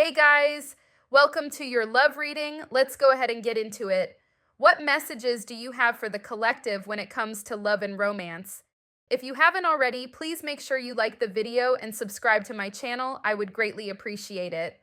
Hey guys, welcome to your love reading. Let's go ahead and get into it. What messages do you have for the collective when it comes to love and romance? If you haven't already, please make sure you like the video and subscribe to my channel. I would greatly appreciate it.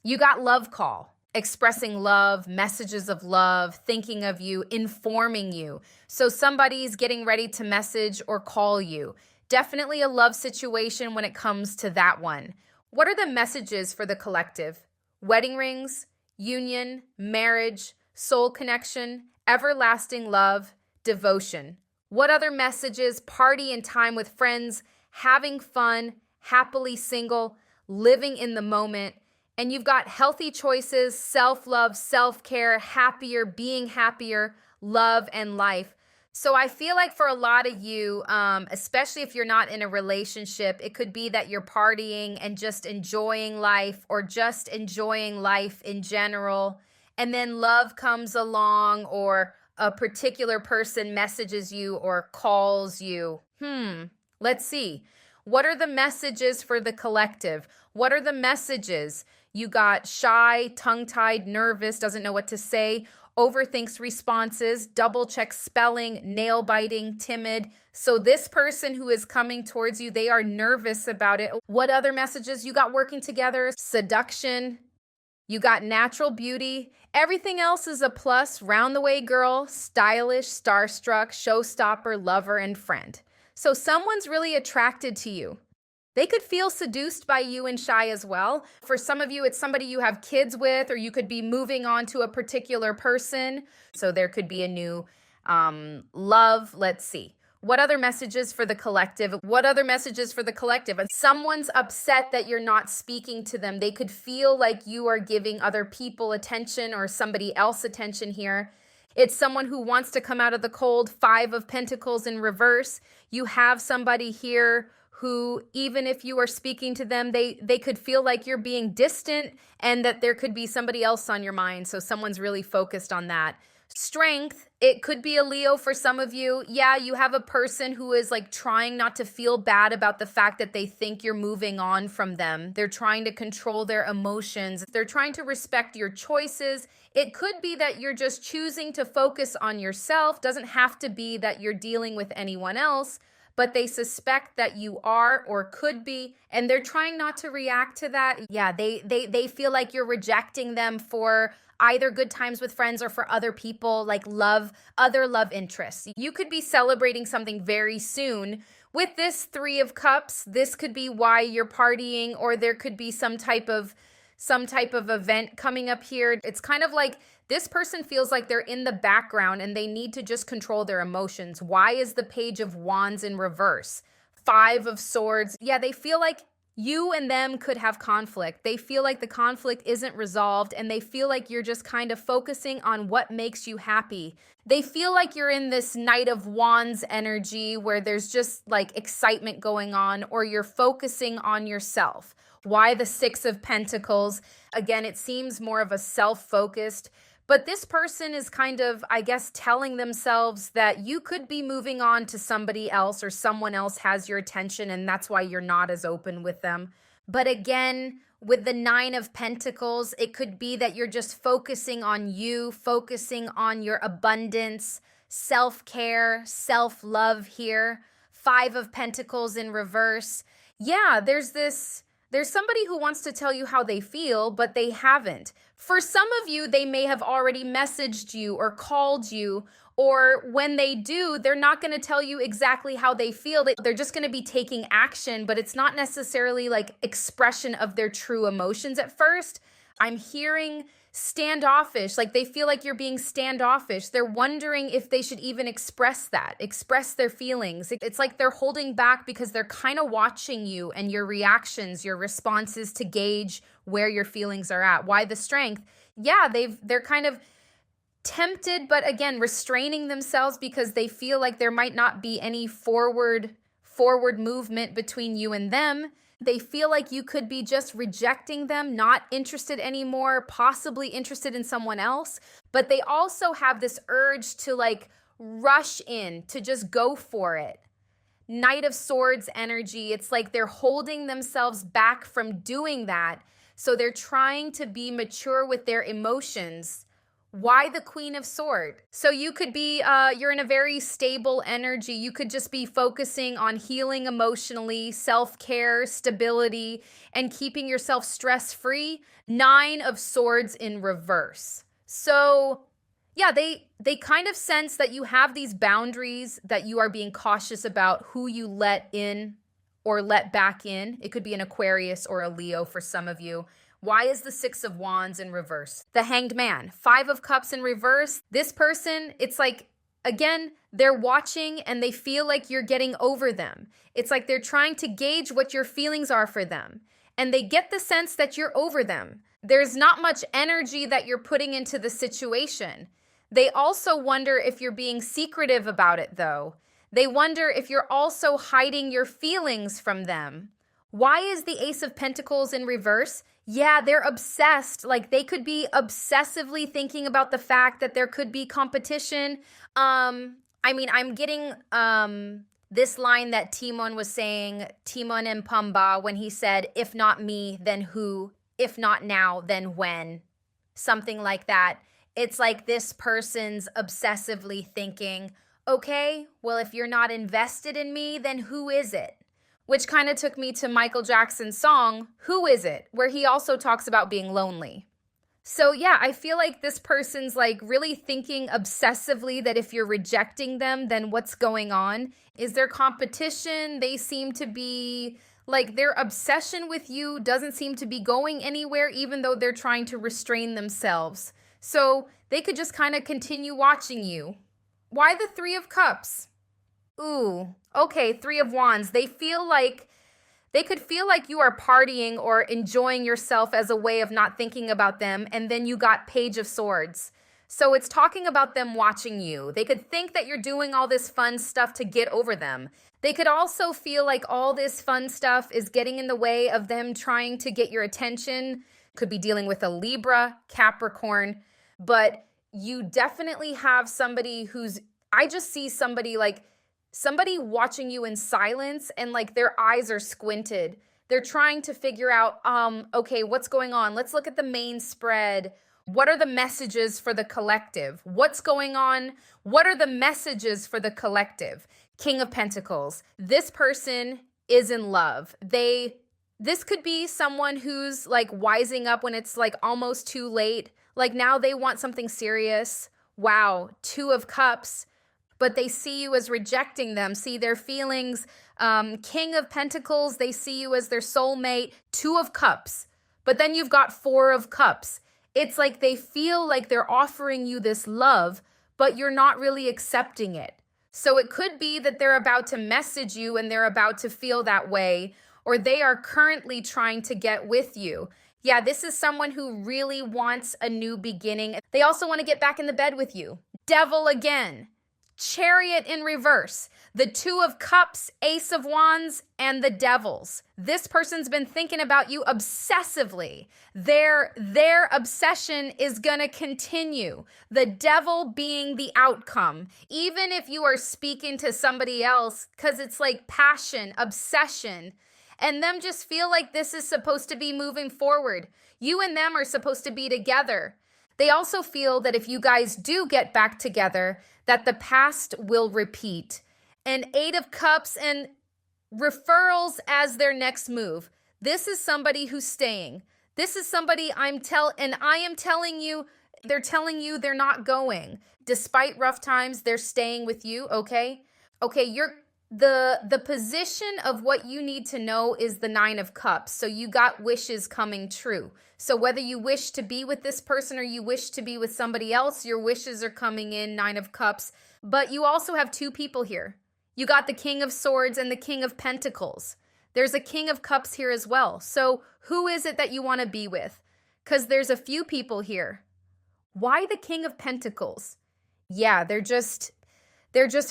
You got love call, expressing love, messages of love, thinking of you, informing you. So somebody's getting ready to message or call you. Definitely a love situation when it comes to that one. What are the messages for the collective? Wedding rings, union, marriage, soul connection, everlasting love, devotion. What other messages? Party and time with friends, having fun, happily single, living in the moment. And you've got healthy choices, self-love, self-care, happier, being happier, love, and life. So I feel like for a lot of you, especially if you're not in a relationship, it could be that you're partying and just enjoying life or just enjoying life in general. And then love comes along or a particular person messages you or calls you. Let's see. What are the messages for the collective? What are the messages? You got shy, tongue-tied, nervous, doesn't know what to say, overthinks responses, double checks spelling, nail biting, timid. So this person who is coming towards you, they are nervous about it. What other messages? You got working together, seduction, you got natural beauty. Everything else is a plus, round the way girl, stylish, starstruck, showstopper, lover, and friend. So someone's really attracted to you. They could feel seduced by you and shy as well. For some of you, it's somebody you have kids with, or you could be moving on to a particular person. So there could be a new love. Let's see. What other messages for the collective? What other messages for the collective? And someone's upset that you're not speaking to them. They could feel like you are giving other people attention or somebody else attention here. It's someone who wants to come out of the cold. 5 of Pentacles in reverse. You have somebody here who, even if you are speaking to them, they could feel like you're being distant and that there could be somebody else on your mind. So someone's really focused on that. Strength, it could be a Leo for some of you. Yeah, you have a person who is like trying not to feel bad about the fact that they think you're moving on from them. They're trying to control their emotions. They're trying to respect your choices. It could be that you're just choosing to focus on yourself. Doesn't have to be that you're dealing with anyone else, but they suspect that you are or could be, and they're trying not to react to that. Yeah, they feel like you're rejecting them for either good times with friends or for other people, like other love interests. You could be celebrating something very soon. With this 3 of Cups, this could be why you're partying, or there could be some type of event coming up here. It's kind of like this person feels like they're in the background and they need to just control their emotions. Why is the Page of Wands in reverse? 5 of Swords. Yeah, they feel like you and them could have conflict. They feel like the conflict isn't resolved and they feel like you're just kind of focusing on what makes you happy. They feel like you're in this Knight of Wands energy where there's just like excitement going on, or you're focusing on yourself. Why the 6 of Pentacles? Again, it seems more of a self-focused, but this person is kind of, I guess, telling themselves that you could be moving on to somebody else or someone else has your attention and that's why you're not as open with them. But again, with the 9 of Pentacles, it could be that you're just focusing on you, focusing on your abundance, self-care, self-love here. 5 of Pentacles in reverse. Yeah, there's somebody who wants to tell you how they feel, but they haven't. For some of you, they may have already messaged you or called you, or when they do, they're not going to tell you exactly how they feel. They're just going to be taking action, but it's not necessarily like expression of their true emotions at first. I'm hearing standoffish, like they feel like you're being standoffish. They're wondering if they should even express their feelings. It's like they're holding back because they're kind of watching you and your reactions, your responses to gauge where your feelings are at. Why the Strength? Yeah, they're kind of tempted, but again, restraining themselves because they feel like there might not be any forward movement between you and them. They feel like you could be just rejecting them, not interested anymore, possibly interested in someone else. But they also have this urge to like rush in, to just go for it. Knight of Swords energy. It's like they're holding themselves back from doing that So they're trying to be mature with their emotions. Why the Queen of Swords? So you could be, you're in a very stable energy. You could just be focusing on healing emotionally, self-care, stability, and keeping yourself stress-free. Nine of Swords in reverse. So yeah, they kind of sense that you have these boundaries, that you are being cautious about who you let in or let back in. It could be an Aquarius or a Leo for some of you. Why is the Six of Wands in reverse? The Hanged Man, Five of Cups in reverse. This person, it's like, again, they're watching and they feel like you're getting over them. It's like they're trying to gauge what your feelings are for them. And they get the sense that you're over them. There's not much energy that you're putting into the situation. They also wonder if you're being secretive about it, though. They wonder if you're also hiding your feelings from them. Why is the Ace of Pentacles in reverse? Yeah, they're obsessed. Like they could be obsessively thinking about the fact that there could be competition. I'm getting this line that Timon was saying, Timon and Pumbaa, when he said, if not me, then who? If not now, then when? Something like that. It's like this person's obsessively thinking, okay, well, if you're not invested in me, then who is it? Which kind of took me to Michael Jackson's song, Who Is It? Where he also talks about being lonely. So yeah, I feel like this person's like really thinking obsessively that if you're rejecting them, then what's going on? Is there competition? They seem to be like their obsession with you doesn't seem to be going anywhere, even though they're trying to restrain themselves. So they could just kind of continue watching you. Why the Three of Cups? Ooh, okay, Three of Wands. They could feel like you are partying or enjoying yourself as a way of not thinking about them. And then you got Page of Swords. So it's talking about them watching you. They could think that you're doing all this fun stuff to get over them. They could also feel like all this fun stuff is getting in the way of them trying to get your attention. Could be dealing with a Libra, Capricorn, but you definitely have somebody I just see somebody watching you in silence and like their eyes are squinted. They're trying to figure out, okay, what's going on? Let's look at the main spread. What are the messages for the collective? What's going on? What are the messages for the collective? King of Pentacles. This person is in love. This could be someone who's like wising up when it's like almost too late. Like now they want something serious. Wow, Two of Cups. But they see you as rejecting them, see their feelings. King of Pentacles, they see you as their soulmate. Two of Cups. But then you've got Four of Cups. It's like they feel like they're offering you this love, but you're not really accepting it. So it could be that they're about to message you and they're about to feel that way, or they are currently trying to get with you. Yeah, this is someone who really wants a new beginning. They also want to get back in the bed with you. Devil again. Chariot in reverse. The Two of Cups, Ace of Wands, and the Devils. This person's been thinking about you obsessively. Their obsession is going to continue. The Devil being the outcome. Even if you are speaking to somebody else, because it's like passion, obsession, and them just feel like this is supposed to be moving forward. You and them are supposed to be together. They also feel that if you guys do get back together, that the past will repeat. And Eight of Cups and referrals as their next move. This is somebody who's staying. This is somebody I am telling you, they're telling you they're not going. Despite rough times, they're staying with you, okay? Okay, the position of what you need to know is the Nine of Cups. So you got wishes coming true. So whether you wish to be with this person or you wish to be with somebody else, your wishes are coming in, Nine of Cups. But you also have two people here. You got the King of Swords and the King of Pentacles. There's a King of Cups here as well. So who is it that you want to be with? Because there's a few people here. Why the King of Pentacles? Yeah, they're just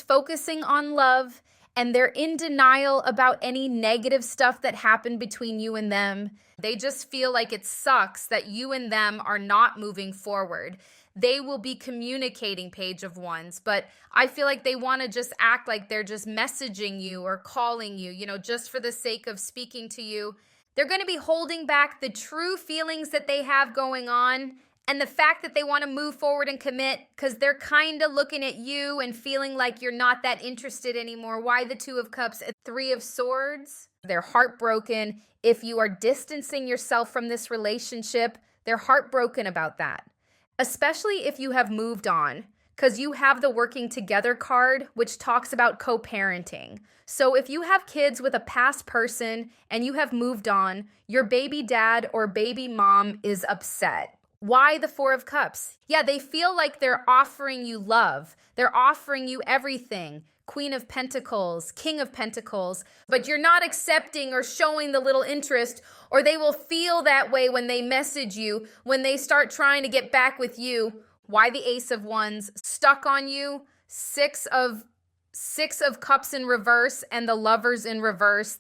focusing on love. And they're in denial about any negative stuff that happened between you and them. They just feel like it sucks that you and them are not moving forward. They will be communicating, Page of Wands, but I feel like they want to just act like they're just messaging you or calling you, just for the sake of speaking to you. They're going to be holding back the true feelings that they have going on and the fact that they want to move forward and commit because they're kind of looking at you and feeling like you're not that interested anymore. Why the Two of Cups and Three of Swords? They're heartbroken. If you are distancing yourself from this relationship, they're heartbroken about that, especially if you have moved on, because you have the working together card, which talks about co-parenting. So if you have kids with a past person and you have moved on, your baby dad or baby mom is upset. Why the Four of Cups? Yeah, they feel like they're offering you love. They're offering you everything. Queen of Pentacles, King of Pentacles, but you're not accepting or showing the little interest, or they will feel that way when they message you, when they start trying to get back with you. Why the Ace of Wands? Stuck on you. Six of Cups in reverse and the Lovers in reverse.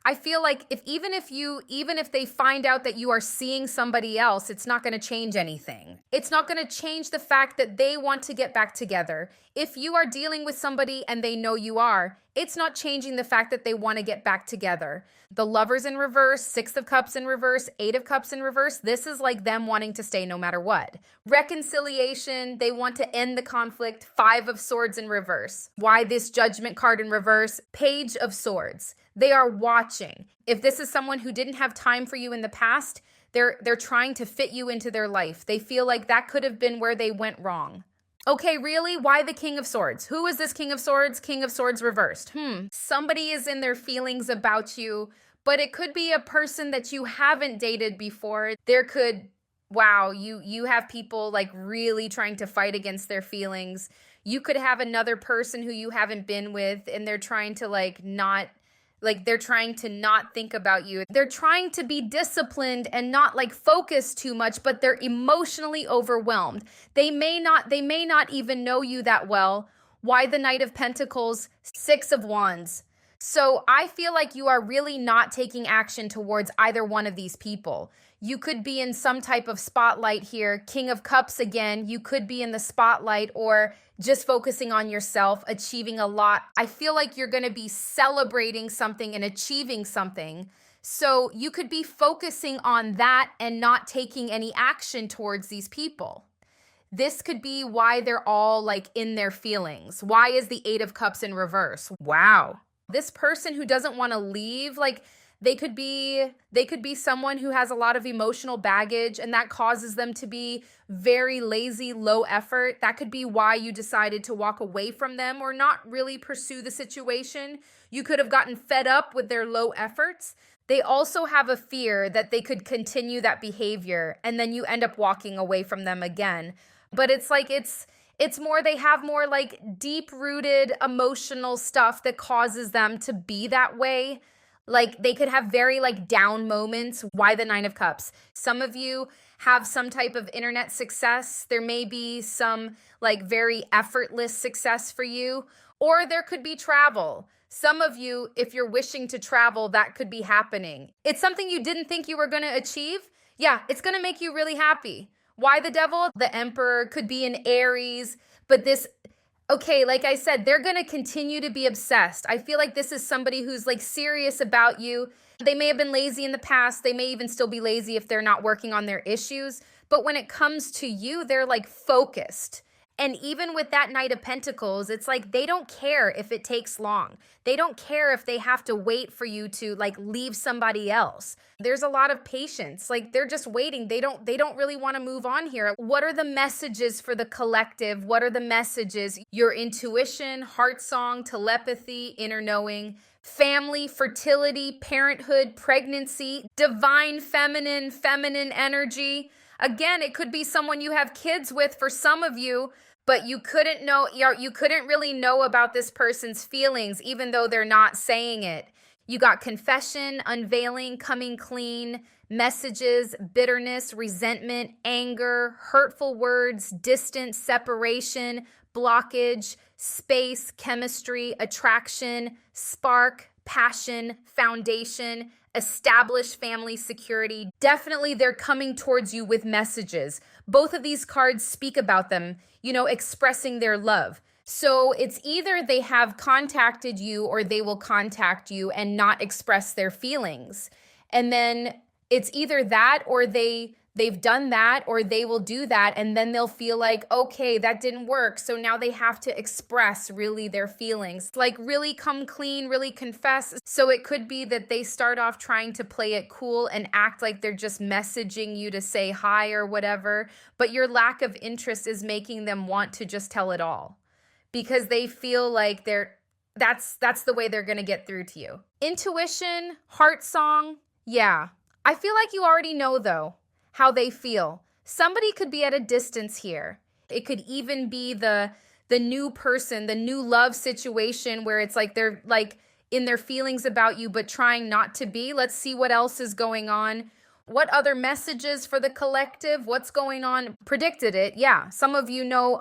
I feel like even if they find out that you are seeing somebody else, it's not going to change anything. It's not going to change the fact that they want to get back together. If you are dealing with somebody and they know you are, it's not changing the fact that they want to get back together. The Lovers in reverse, Six of Cups in reverse, Eight of Cups in reverse, this is like them wanting to stay no matter what. Reconciliation, they want to end the conflict. Five of Swords in reverse. Why this Judgment card in reverse? Page of Swords. They are watching. If this is someone who didn't have time for you in the past, they're trying to fit you into their life. They feel like that could have been where they went wrong. Okay, really? Why the King of Swords? Who is this King of Swords? King of Swords reversed. Somebody is in their feelings about you, but it could be a person that you haven't dated before. Wow, you have people like really trying to fight against their feelings. You could have another person who you haven't been with and they're trying to they're trying to not think about you. They're trying to be disciplined and not like focus too much, but they're emotionally overwhelmed. They may not even know you that well. Why the Knight of Pentacles, Six of Wands? So I feel like you are really not taking action towards either one of these people. You could be in some type of spotlight here. King of Cups again, you could be in the spotlight or just focusing on yourself, achieving a lot. I feel like you're going to be celebrating something and achieving something. So you could be focusing on that and not taking any action towards these people. This could be why they're all like in their feelings. Why is the Eight of Cups in reverse? Wow. This person who doesn't want to leave, like they could be someone who has a lot of emotional baggage and that causes them to be very lazy, low effort. That could be why you decided to walk away from them or not really pursue the situation. You could have gotten fed up with their low efforts. They also have a fear that they could continue that behavior and then you end up walking away from them again. But it's like it's more, they have more like deep-rooted emotional stuff that causes them to be that way. Like they could have very like down moments. Why the Nine of Cups? Some of you have some type of internet success. There may be some like very effortless success for you, or there could be travel. Some of you, if you're wishing to travel, that could be happening. It's something you didn't think you were going to achieve. Yeah, it's going to make you really happy. Why the Devil? The Emperor could be in Aries, but okay, like I said, they're going to continue to be obsessed. I feel like this is somebody who's like serious about you. They may have been lazy in the past. They may even still be lazy if they're not working on their issues. But when it comes to you, they're like focused. And even with that Knight of Pentacles, it's like they don't care if it takes long. They don't care if they have to wait for you to like leave somebody else. There's a lot of patience. Like they're just waiting. They don't really want to move on here. What are the messages for the collective? What are the messages? Your intuition, heart song, telepathy, inner knowing, family, fertility, parenthood, pregnancy, divine feminine energy. Again, it could be someone you have kids with for some of you, but you couldn't really know about this person's feelings, even though they're not saying it. You got confession, unveiling, coming clean, messages, bitterness, resentment, anger, hurtful words, distance, separation, blockage, space, chemistry, attraction, spark, passion, foundation, establish family security. Definitely they're coming towards you with messages. Both of these cards speak about them, expressing their love. So it's either they have contacted you or they will contact you and not express their feelings. And then it's either that or they've done that or they will do that, and then they'll feel like, okay, that didn't work, so now they have to express really their feelings, like really come clean, really confess. So it could be that they start off trying to play it cool and act like they're just messaging you to say hi or whatever, but your lack of interest is making them want to just tell it all because they feel like that's the way they're going to get through to you. Intuition, heart song, yeah. I feel like you already know though how they feel. Somebody could be at a distance here. It could even be the new person, the new love situation where it's like they're like in their feelings about you but trying not to be. Let's see what else is going on. What other messages for the collective? What's going on? Predicted it. Yeah. Some of you know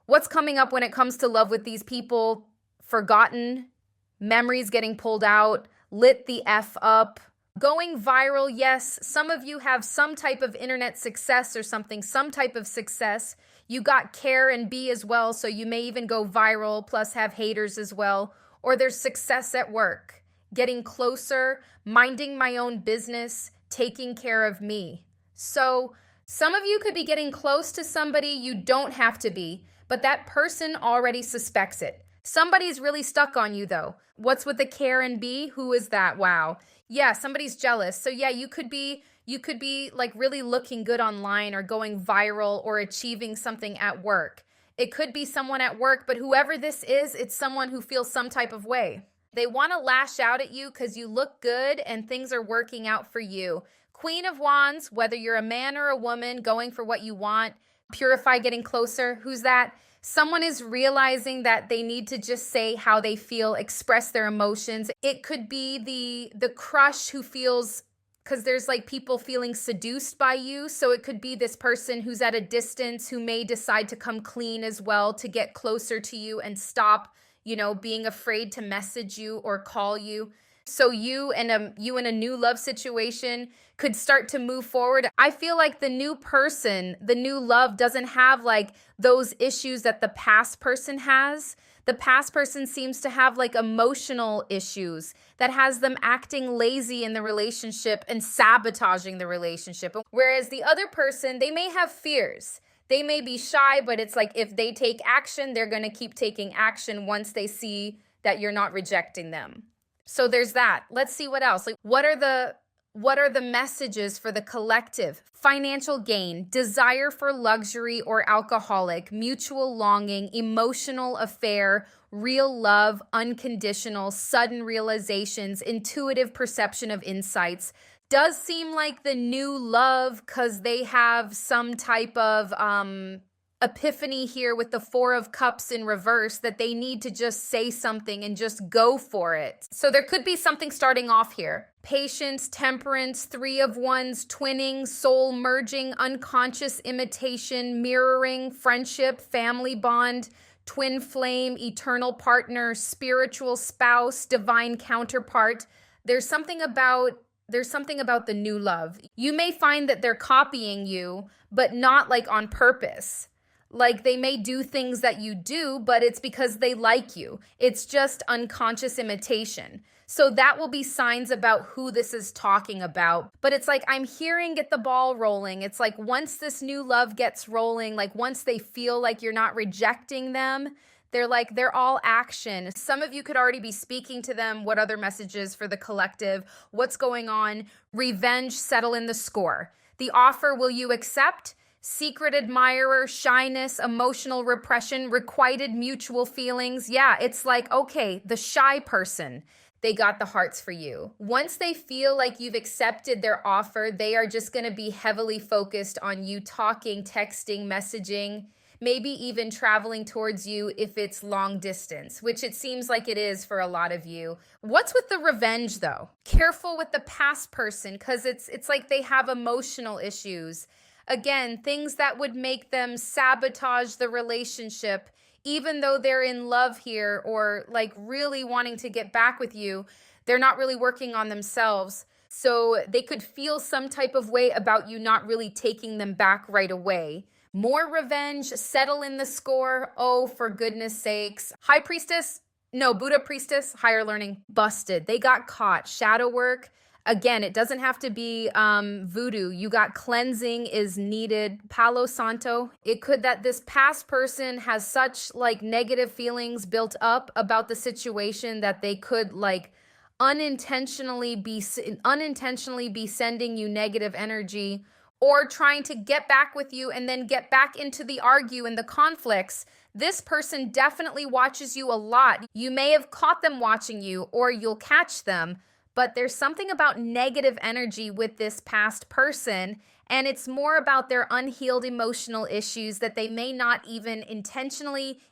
what's coming up when it comes to love with these people. Forgotten, memories getting pulled out, lit the F up. Going viral, yes. Some of you have some type of internet success or something, some type of success. You got care and B as well, so you may even go viral, plus have haters as well. Or there's success at work, getting closer, minding my own business, taking care of me. So some of you could be getting close to somebody. You don't have to be, but that person already suspects it. Somebody's really stuck on you though. What's with the care and B? Who is that? Wow. Yeah, somebody's jealous. So yeah, you could be like really looking good online or going viral or achieving something at work. It could be someone at work, but whoever this is, it's someone who feels some type of way. They want to lash out at you because you look good and things are working out for you. Queen of Wands, whether you're a man or a woman going for what you want, purify, getting closer. Who's that? Someone is realizing that they need to just say how they feel, express their emotions. It could be the crush who feels, because there's like people feeling seduced by you. So it could be this person who's at a distance who may decide to come clean as well to get closer to you and stop, being afraid to message you or call you. So you in a new love situation could start to move forward. I feel like the new person, the new love doesn't have like those issues that the past person has. The past person seems to have like emotional issues that has them acting lazy in the relationship and sabotaging the relationship. Whereas the other person, they may have fears. They may be shy, but it's like if they take action, they're going to keep taking action once they see that you're not rejecting them. So there's that. Let's see what else. Like what are the messages for the collective? Financial gain, desire for luxury or alcoholic, mutual longing, emotional affair, real love, unconditional, sudden realizations, intuitive perception of insights. Does seem like the new love because they have some type of epiphany here with the Four of Cups in reverse that they need to just say something and just go for it. So there could be something starting off here. Patience, temperance, Three of Wands, twinning, soul merging, unconscious imitation, mirroring, friendship, family bond, twin flame, eternal partner, spiritual spouse, divine counterpart. There's something about the new love. You may find that they're copying you, but not like on purpose. Like they may do things that you do, but it's because they like you. It's just unconscious imitation. So that will be signs about who this is talking about. But it's like, I'm hearing get the ball rolling. It's like once this new love gets rolling, like once they feel like you're not rejecting them, they're all action. Some of you could already be speaking to them. What other messages for the collective? What's going on? Revenge, settle in the score. The offer, will you accept? Secret admirer, shyness, emotional repression, requited mutual feelings. Yeah, it's like, okay, the shy person, they got the hearts for you. Once they feel like you've accepted their offer, they are just going to be heavily focused on you talking, texting, messaging, maybe even traveling towards you if it's long distance, which it seems like it is for a lot of you. What's with the revenge though? Careful with the past person because it's like they have emotional issues. Again, things that would make them sabotage the relationship, even though they're in love here or like really wanting to get back with you, they're not really working on themselves. So they could feel some type of way about you not really taking them back right away. More revenge, settle in the score. Oh, for goodness sakes. High Priestess, no, Buddha Priestess, higher learning, busted. They got caught. Shadow work. Again, it doesn't have to be voodoo. You got cleansing is needed. Palo Santo. It could that this past person has such like negative feelings built up about the situation that they could like unintentionally be sending you negative energy or trying to get back with you and then get back into the argue and the conflicts. This person definitely watches you a lot. You may have caught them watching you or you'll catch them. But there's something about negative energy with this past person, and it's more about their unhealed emotional issues that they may not even intentionally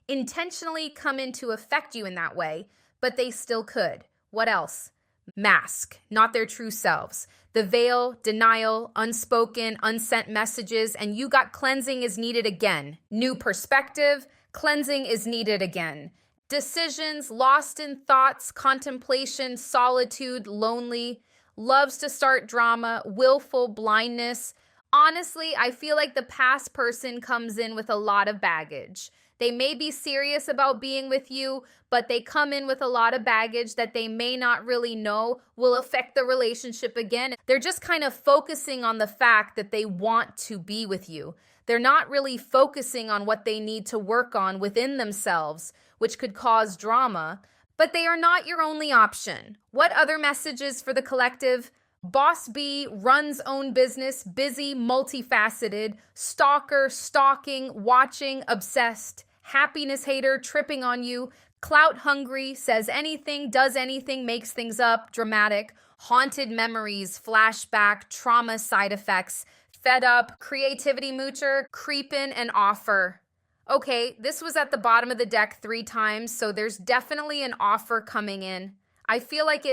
come in to affect you in that way, but they still could. What else? Mask, not their true selves. The veil, denial, unspoken, unsent messages, and you got cleansing is needed again. New perspective, cleansing is needed again. Decisions, lost in thoughts, contemplation, solitude, lonely, loves to start drama, willful blindness. Honestly, I feel like the past person comes in with a lot of baggage. They may be serious about being with you, but they come in with a lot of baggage that they may not really know will affect the relationship again. They're just kind of focusing on the fact that they want to be with you. They're not really focusing on what they need to work on within themselves, which could cause drama, but they are not your only option. What other messages for the collective? Boss B, runs own business, busy, multifaceted, stalker, stalking, watching, obsessed, happiness hater, tripping on you, clout hungry, says anything, does anything, makes things up, dramatic, haunted memories, flashback, trauma side effects, fed up, creativity moocher, creepin' and offer. Okay, this was at the bottom of the deck 3 times, so there's definitely an offer coming in. I feel like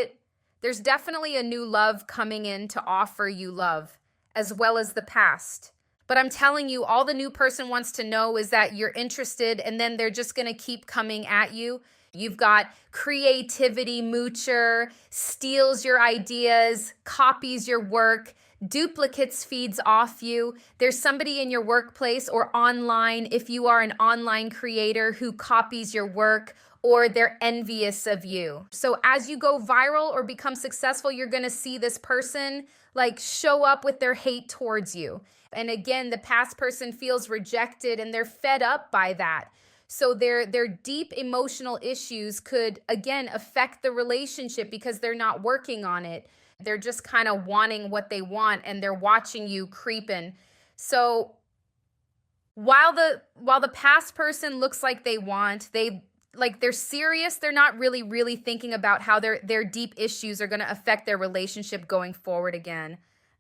there's definitely a new love coming in to offer you love, as well as the past. But I'm telling you, all the new person wants to know is that you're interested, and then they're just going to keep coming at you. You've got creativity moocher, steals your ideas, copies your work, duplicates feeds off you. There's somebody in your workplace or online, if you are an online creator, who copies your work, or they're envious of you. So as you go viral or become successful, you're going to see this person like show up with their hate towards you. And again, the past person feels rejected and they're fed up by that. So their deep emotional issues could, again, affect the relationship because they're not working on it. They're just kind of wanting what they want and they're watching you creeping. So while the past person looks like they're serious, they're not really thinking about how their deep issues are going to affect their relationship going forward again.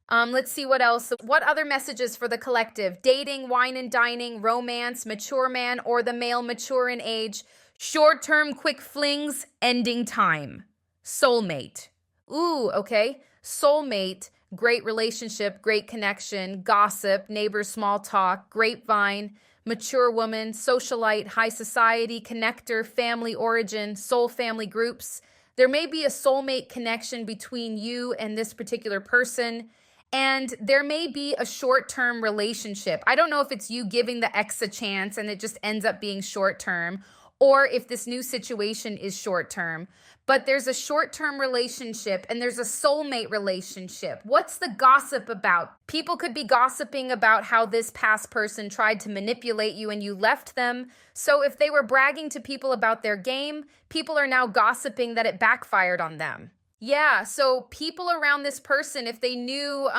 Let's see what else. What other messages for the collective? Dating, wine and dining, romance, mature man or the male mature in age, short-term quick flings, ending time, soulmate. Ooh, okay. Soulmate, great relationship, great connection, gossip, neighbors, small talk, grapevine, mature woman, socialite, high society, connector, family origin, soul family groups. There may be a soulmate connection between you and this particular person, and there may be a short-term relationship. I don't know if it's you giving the ex a chance and it just ends up being short-term, or if this new situation is short-term. But there's a short-term relationship and there's a soulmate relationship. What's the gossip about? People could be gossiping about how this past person tried to manipulate you and you left them. So if they were bragging to people about their game, people are now gossiping that it backfired on them. Yeah, so people around this person, if they knew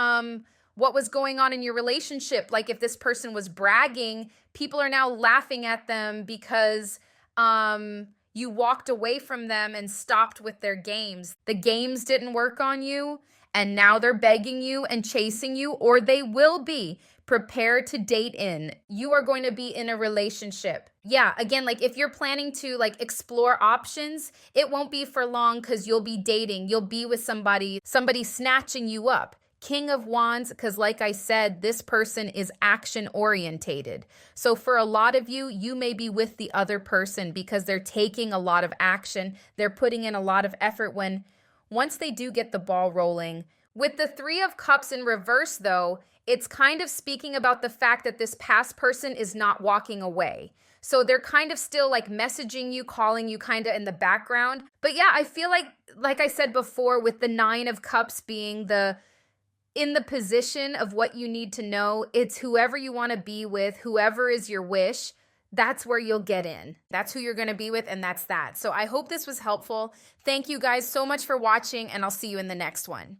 what was going on in your relationship, like if this person was bragging, people are now laughing at them because you walked away from them and stopped with their games. The games didn't work on you, and now they're begging you and chasing you, or they will be. Prepare to date in. You are going to be in a relationship. Yeah, again, like if you're planning to like explore options, it won't be for long because you'll be dating. You'll be with somebody snatching you up. King of Wands, because like I said, this person is action orientated. So for a lot of you, you may be with the other person because they're taking a lot of action. They're putting in a lot of effort once they do get the ball rolling, With the Three of Cups in reverse, though, it's kind of speaking about the fact that this past person is not walking away. So they're kind of still like messaging you, calling you kind of in the background. But yeah, I feel like I said before, with the Nine of Cups being in the position of what you need to know, it's whoever you want to be with, whoever is your wish. That's where you'll get in. That's who you're going to be with, and that's that. So I hope this was helpful. Thank you guys so much for watching, and I'll see you in the next one.